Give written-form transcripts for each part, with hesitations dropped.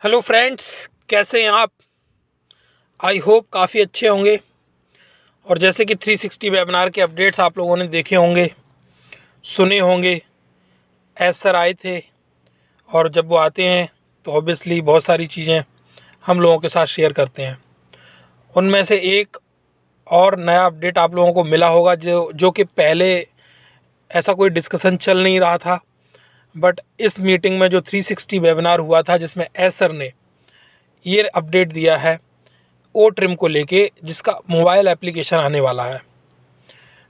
Hello friends, कैसे हैं आप। आई होप काफ़ी अच्छे होंगे। और जैसे कि 360 वेबिनार के अपडेट्स आप लोगों ने देखे होंगे, सुने होंगे। एस सर आए थे और जब वो आते हैं तो ऑब्वियसली बहुत सारी चीज़ें हम लोगों के साथ शेयर करते हैं। उनमें से एक और नया अपडेट आप लोगों को मिला होगा जो कि पहले ऐसा कोई डिस्कशन चल नहीं रहा था, बट इस मीटिंग में जो 360 वेबिनार हुआ था जिसमें एस सर ने ये अपडेट दिया है ओ ट्रिम को लेके, जिसका मोबाइल एप्लीकेशन आने वाला है।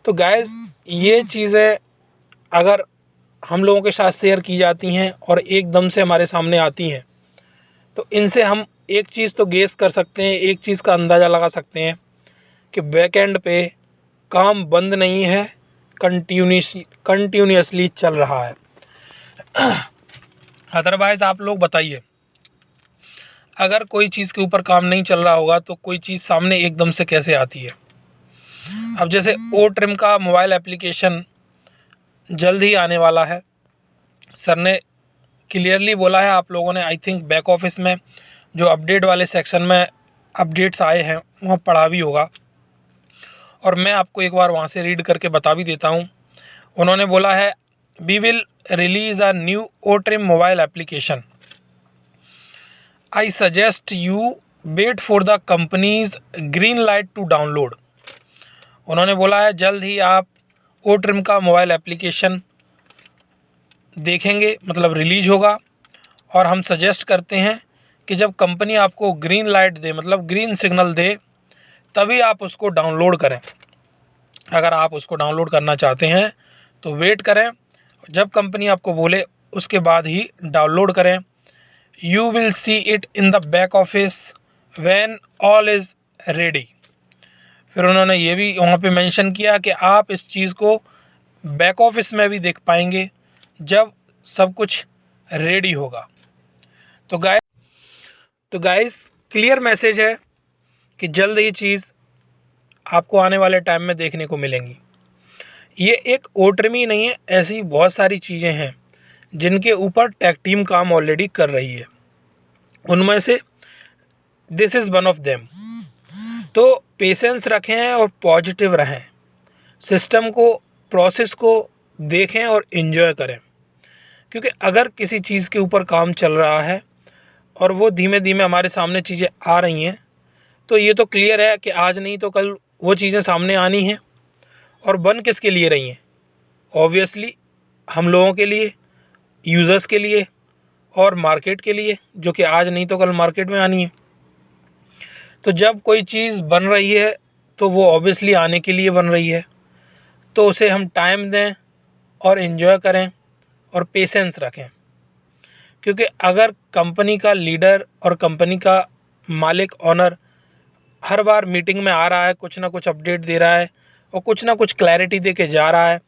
तो गाइस, ये चीज़ें अगर हम लोगों के साथ शेयर की जाती हैं और एकदम से हमारे सामने आती हैं तो इनसे हम एक चीज़ तो गेस कर सकते हैं, एक चीज़ का अंदाज़ा लगा सकते हैं कि बैकएंड पे काम बंद नहीं है, कंटिन्यूसली चल रहा है। अदरवाइज़ आप लोग बताइए, अगर कोई चीज़ के ऊपर काम नहीं चल रहा होगा तो कोई चीज़ सामने एकदम से कैसे आती है। अब जैसे ओ ट्रिम का मोबाइल एप्लीकेशन जल्द ही आने वाला है। सर ने क्लियरली बोला है, आप लोगों ने आई थिंक बैक ऑफिस में जो अपडेट वाले सेक्शन में अपडेट्स आए हैं वहाँ पढ़ा भी होगा, और मैं आपको एक बार वहाँ से रीड करके बता भी देता हूँ। उन्होंने बोला है, we will release a new O Trim mobile application. I suggest you wait for the company's green light to download. उन्होंने बोला है जल्द ही आप ओ ट्रिम का मोबाइल एप्लीकेशन देखेंगे, मतलब रिलीज होगा, और हम सजेस्ट करते हैं कि जब कंपनी आपको ग्रीन लाइट दे, मतलब ग्रीन सिग्नल दे, तभी आप उसको डाउनलोड करें। अगर आप उसको डाउनलोड करना चाहते हैं तो वेट करें, जब कंपनी आपको बोले उसके बाद ही डाउनलोड करें। You will see it in the back office when all is ready. फिर उन्होंने ये भी वहाँ पे मेंशन किया कि आप इस चीज़ को बैक ऑफिस में भी देख पाएंगे जब सब कुछ रेडी होगा। तो गाइस क्लियर मैसेज है कि जल्द ही चीज़ आपको आने वाले टाइम में देखने को मिलेंगी। ये एक ओ ट्रिम ही नहीं है, ऐसी बहुत सारी चीज़ें हैं जिनके ऊपर टेक टीम काम ऑलरेडी कर रही है। उनमें से this is one of them. तो पेशेंस रखें और पॉजिटिव रहें, सिस्टम को, प्रोसेस को देखें और इन्जॉय करें। क्योंकि अगर किसी चीज़ के ऊपर काम चल रहा है और वो धीमे धीमे हमारे सामने चीज़ें आ रही हैं, तो ये तो क्लियर है कि आज नहीं तो कल वो चीज़ें सामने आनी हैं। और बन किसके लिए रही हैं? ऑब्वियसली हम लोगों के लिए, यूज़र्स के लिए और मार्केट के लिए, जो कि आज नहीं तो कल मार्केट में आनी है। तो जब कोई चीज़ बन रही है तो वो ऑब्वियसली आने के लिए बन रही है, तो उसे हम टाइम दें और इन्जॉय करें और पेशेंस रखें। क्योंकि अगर कंपनी का लीडर और कंपनी का मालिक, ऑनर हर बार मीटिंग में आ रहा है, कुछ ना कुछ अपडेट दे रहा है और कुछ ना कुछ क्लैरिटी दे के जा रहा है,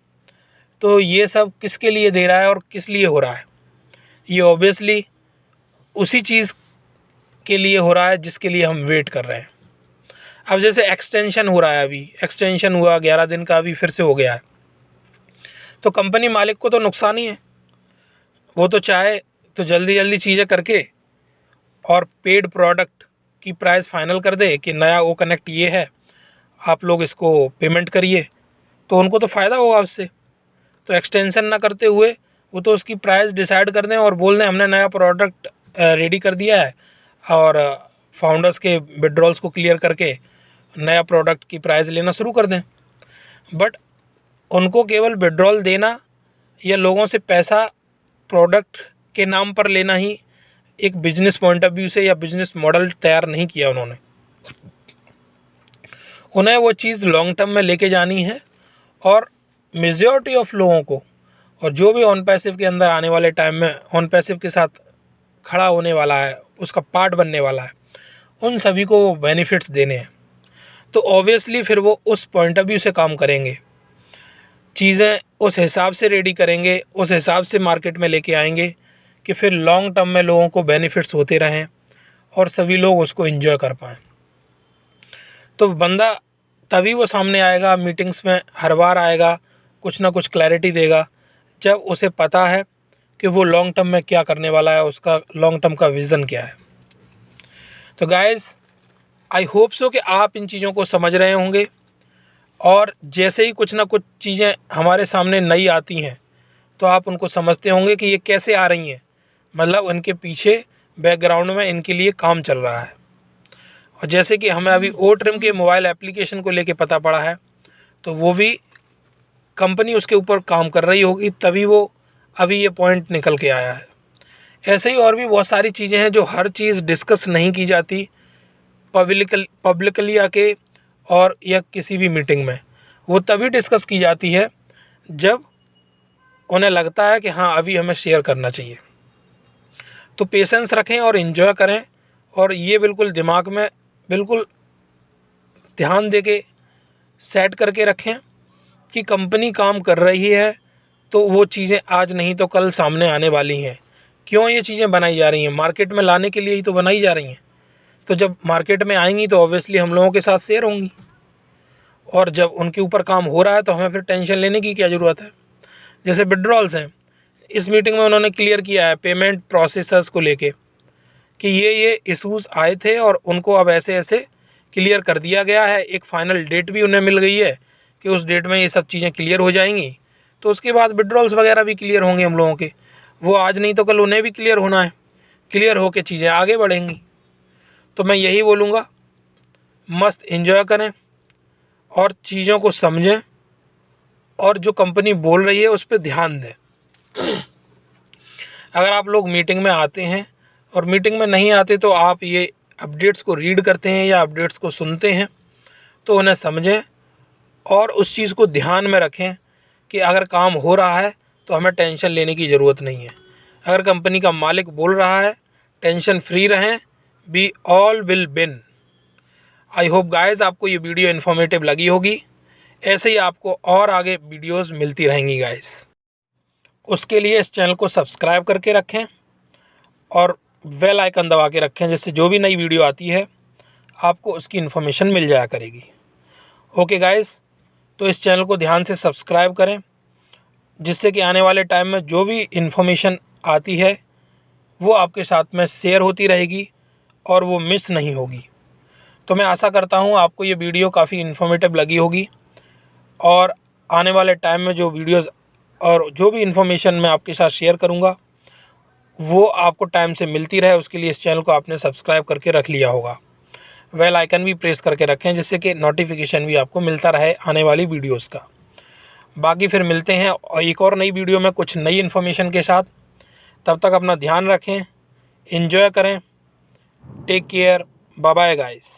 तो ये सब किसके लिए दे रहा है और किस लिए हो रहा है? ये ऑब्वियसली उसी चीज़ के लिए हो रहा है जिसके लिए हम वेट कर रहे हैं। अब जैसे एक्सटेंशन हो रहा है, अभी एक्सटेंशन हुआ 11 दिन का, अभी फिर से हो गया है, तो कंपनी मालिक को तो नुकसान ही है। वो तो चाहे तो जल्दी जल्दी चीज़ें करके और पेड प्रोडक्ट की प्राइस फाइनल कर दे कि नया वो कनेक्ट ये है, आप लोग इसको पेमेंट करिए, तो उनको तो फ़ायदा होगा उससे। तो एक्सटेंशन ना करते हुए वो तो उसकी प्राइस डिसाइड कर दें और बोल दें हमने नया प्रोडक्ट रेडी कर दिया है, और फाउंडर्स के विड्रॉल्स को क्लियर करके नया प्रोडक्ट की प्राइस लेना शुरू कर दें। बट उनको केवल विड्रॉल देना या लोगों से पैसा प्रोडक्ट के नाम पर लेना ही एक बिजनेस पॉइंट ऑफ व्यू से या बिजनेस मॉडल तैयार नहीं किया उन्होंने। उन्हें वो चीज़ लॉन्ग टर्म में लेके जानी है, और मेजॉरिटी ऑफ लोगों को, और जो भी ऑन पैसिव के अंदर आने वाले टाइम में ऑन पैसिव के साथ खड़ा होने वाला है, उसका पार्ट बनने वाला है, उन सभी को वो बेनिफिट्स देने हैं। तो ऑब्वियसली फिर वो उस पॉइंट ऑफ व्यू से काम करेंगे, चीज़ें उस हिसाब से रेडी करेंगे, उस हिसाब से मार्केट में लेके आएंगे कि फिर लॉन्ग टर्म में लोगों को बेनिफिट्स होते रहें और सभी लोग उसको एंजॉय कर पाएँ। तो बंदा तभी वो सामने आएगा, मीटिंग्स में हर बार आएगा, कुछ ना कुछ क्लैरिटी देगा, जब उसे पता है कि वो लॉन्ग टर्म में क्या करने वाला है, उसका लॉन्ग टर्म का विज़न क्या है। तो गाइस आई होप सो कि आप इन चीज़ों को समझ रहे होंगे, और जैसे ही कुछ ना कुछ चीज़ें हमारे सामने नई आती हैं तो आप उनको समझते होंगे कि ये कैसे आ रही हैं, मतलब उनके पीछे बैकग्राउंड में इनके लिए काम चल रहा है। और जैसे कि हमें अभी O-Trim के मोबाइल एप्लीकेशन को लेके पता पड़ा है, तो वो भी कंपनी उसके ऊपर काम कर रही होगी, तभी वो अभी ये पॉइंट निकल के आया है। ऐसे ही और भी बहुत सारी चीज़ें हैं जो हर चीज़ डिस्कस नहीं की जाती पब्लिकली आके और या किसी भी मीटिंग में। वो तभी डिस्कस की जाती है जब उन्हें लगता है कि हाँ अभी हमें शेयर करना चाहिए। तो पेशेंस रखें और इन्जॉय करें, और ये बिल्कुल दिमाग में बिल्कुल ध्यान दे के सेट करके रखें कि कंपनी काम कर रही है तो वो चीज़ें आज नहीं तो कल सामने आने वाली हैं। क्यों ये चीज़ें बनाई जा रही हैं? मार्केट में लाने के लिए ही तो बनाई जा रही हैं। तो जब मार्केट में आएंगी तो ऑब्वियसली हम लोगों के साथ शेयर होंगी, और जब उनके ऊपर काम हो रहा है तो हमें फिर टेंशन लेने की क्या ज़रूरत है। जैसे विड्रॉल्स हैं, इस मीटिंग में उन्होंने क्लियर किया है पेमेंट प्रोसेसर्स को लेके कि ये इश्यूज़ आए थे और उनको अब ऐसे ऐसे क्लियर कर दिया गया है। एक फ़ाइनल डेट भी उन्हें मिल गई है कि उस डेट में ये सब चीज़ें क्लियर हो जाएंगी, तो उसके बाद विड्रॉल्स वगैरह भी क्लियर होंगे हम लोगों के। वो आज नहीं तो कल उन्हें भी क्लियर होना है, क्लियर होकर चीज़ें आगे बढ़ेंगी। तो मैं यही बोलूँगा, मस्त एंजॉय करें और चीज़ों को समझें, और जो कंपनी बोल रही है उस पर ध्यान दें। अगर आप लोग मीटिंग में आते हैं और मीटिंग में नहीं आते तो आप ये अपडेट्स को रीड करते हैं या अपडेट्स को सुनते हैं, तो उन्हें समझें और उस चीज़ को ध्यान में रखें कि अगर काम हो रहा है तो हमें टेंशन लेने की ज़रूरत नहीं है। अगर कंपनी का मालिक बोल रहा है टेंशन फ्री रहें, we all will win. I hope guys आपको ये वीडियो इन्फॉर्मेटिव लगी होगी। ऐसे ही आपको और आगे वीडियोस मिलती रहेंगी गाइस। उसके लिए इस चैनल को सब्सक्राइब करके रखें और बेल आइकन दबा के रखें, जिससे जो भी नई वीडियो आती है आपको उसकी इन्फॉर्मेशन मिल जाया करेगी। ओके गाइस, तो इस चैनल को ध्यान से सब्सक्राइब करें, जिससे कि आने वाले टाइम में जो भी इन्फॉर्मेशन आती है वो आपके साथ में शेयर होती रहेगी और वो मिस नहीं होगी। तो मैं आशा करता हूँ आपको ये वीडियो काफ़ी इन्फॉर्मेटिव लगी होगी, और आने वाले टाइम में जो वीडियोस और जो भी इन्फॉर्मेशन मैं आपके साथ शेयर करूँगा वो आपको टाइम से मिलती रहे, उसके लिए इस चैनल को आपने सब्सक्राइब करके रख लिया होगा। बेल आइकन भी प्रेस करके रखें, जिससे कि नोटिफिकेशन भी आपको मिलता रहे आने वाली वीडियोस का। बाकी फिर मिलते हैं एक और नई वीडियो में कुछ नई इन्फॉर्मेशन के साथ। तब तक अपना ध्यान रखें, एंजॉय करें, take care, bye bye guys.